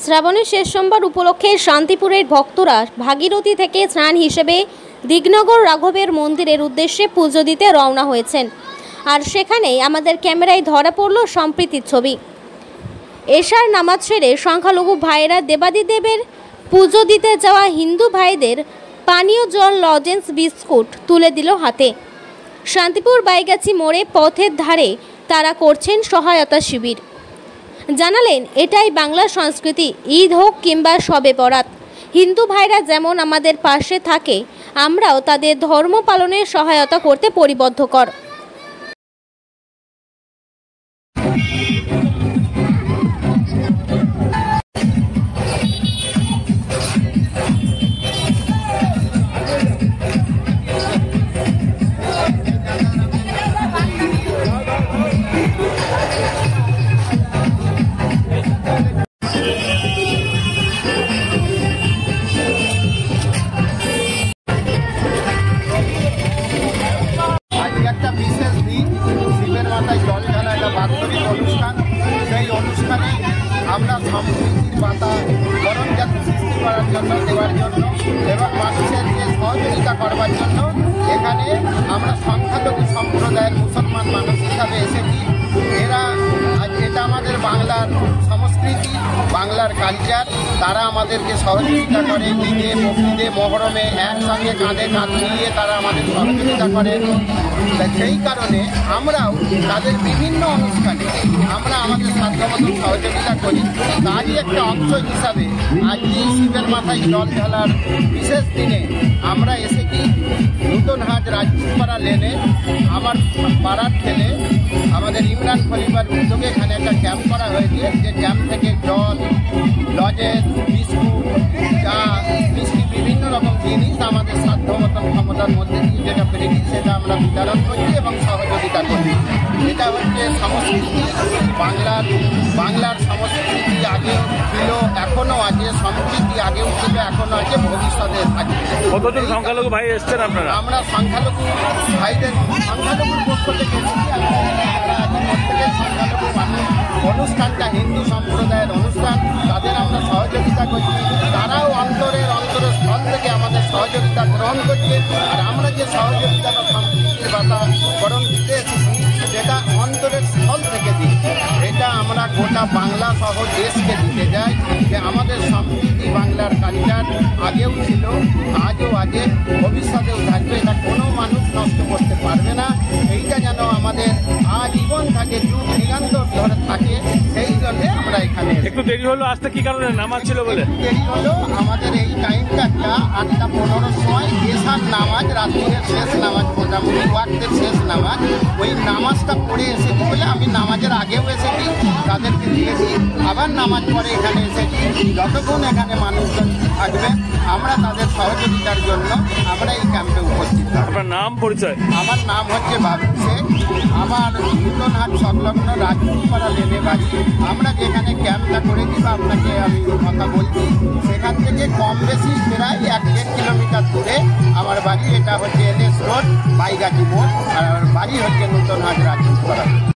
শ্রাবণের শেষ সোমবার উপলক্ষে শান্তিপুরের ভক্তরা ভাগীরথী থেকে স্নান হিসেবে দিগনগর রাঘবের মন্দিরের উদ্দেশ্যে পুজো দিতে রওনা হয়েছেন। আর সেখানেই আমাদের ক্যামেরায় ধরা পড়ল সম্প্রীতির ছবি। এশার নামাজ সেরে সংখ্যালঘু ভাইয়েরা দেবাদিদেবের পুজো দিতে যাওয়া হিন্দু ভাইদের পানীয় জল, লজেন্স, বিস্কুট তুলে দিল হাতে। শান্তিপুর বাইগাছি মোড়ে পথের ধারে তারা করছেন সহায়তা শিবির। জানালেন, এটাই বাংলা সংস্কৃতি। ঈদ হোক কিংবা শবে বরাত, হিন্দু ভাইরা যেমন আমাদের পাশে থাকে, আমরাও তাদের ধর্ম পালনের সহায়তা করতে পরিবদ্ধকর। একটা বিশেষ দিন, শিবের মাথায় জল ঢালা, একটা বাৎসরিক অনুষ্ঠান। সেই অনুষ্ঠানে আমরা সম্প্রীতির বাতাবরণ যাতে সৃষ্টি করার জন্য, দেওয়ার জন্য এবং মানুষেরকে সহযোগিতা করবার জন্য এখানে আমরা সংখ্যালঘু সম্প্রদায়ের মুসলমান মানুষ হিসাবে এসেছি। এটা আমাদের বাংলার সংস্কৃতি, বাংলার কালচার। তারা আমাদেরকে সহযোগিতা করে, ঈদে, বকরিদে, মহরমে একসঙ্গে কাঁধে কাঁধ মিলিয়ে তারা আমাদের সহযোগিতা করে। সেই কারণে আমরাও তাদের বিভিন্ন অনুষ্ঠানে আমরা আমাদের সাধ্যমতো সহযোগিতা করি। তারই একটা অংশ হিসাবে আজকে শিবের মাথায় জল ঢালার বিশেষ দিনে আমরা এসেছি নূতনহাট রাজপুরপাড়া লেনে। আমার পাড়ার ছেলে আমাদের ইমরান খলিফার উদ্যোগে এখানে একটা ক্যাম্প করা হয়েছে, যে ক্যাম্প থেকে জল, লজেন্স, বিস্কুট, চা, মিষ্টি, বিভিন্ন রকম জিনিস আমাদের সাধ্যমতন ক্ষমতার মধ্যে দিয়ে যেটা পেরেছি সেটা আমরা বিতরণ করছি এবং সহযোগিতা করি। এটা হচ্ছে সংস্কৃতি, বাংলার সংস্কৃতি আগেও ছিল, এখনও আছে, সম্প্রীতি আগেও ছিল, এখনও আছে, ভবিষ্যতে থাকবে। কতজন সংখ্যালঘু ভাই এসছেন আপনারা? আমরা সংখ্যালঘু ভাইদের সংখ্যালঘুর পক্ষ থেকে প্রত্যেকের সংখ্যালঘু মানুষ। অনুষ্ঠানটা হিন্দু সম্প্রদায়ের অনুষ্ঠান, তাদের আমরা সহযোগিতা করছি। তারাও অন্তরস্থল থেকে আমাদের সহযোগিতা গ্রহণ করছে। আর আমরা যে সহযোগিতাটা সম্প্রীতির বাতাবরণ দিতে এসেছি, সেটা অন্তরের স্থল থেকে দিচ্ছি। এটা আমরা গোটা বাংলা সহ দেশকে দিতে যাই, যে আমাদের সম্প্রীতি, বাংলার কালচার আগেও ছিল, আজও আছে, ভবিষ্যতেও থাকবে। এটা কোনো মানুষ নষ্ট করতে পারবে না। এইটা যেন আমাদের আজীবন থাকে, যুগ যুগান্তর ধরে থাকে, সেই জন্যে আমরা এখানে। একটু দেরি হলো আসতে, কি কারণে? নামাজ ছিল বলে দেরি হলো। আমাদের এই টাইমটা 8:15 সময় এশার নামাজ, রাত্রির শেষ নামাজ, মোটামুটি ওয়াক্তের শেষ নামাজ, ওই নামাজটা পড়ে এসেছি বলে আমি নামাজের আগেও এসেছি, তাদেরকে দিয়েছি, আবার নামাজ পরে এখানে এসেছি। যতক্ষণ এখানে মানুষজন থাকবে আমরা তাদের সহযোগিতার জন্য আমরা এই ক্যাম্পে উপস্থিত থাকব। আপনার নাম, পরিচয়? আমার নাম হচ্ছে বাবু শেখ। আমার নূতনহাট সংলগ্ন রাজপুরপাড়া লেনে বাড়ি। আমরা যেখানে ক্যাম্পটা করেছি বা আপনাকে আমি কথা বলছি, সেখান থেকে কম বেশি প্রায় 1-1.5 কিলোমিটার দূরে আমার বাড়ি। এটা হচ্ছে NS রোড, বাইগাছি মোড়, আর বাড়ি হচ্ছে নূতনহাট রাজপুরপাড়া।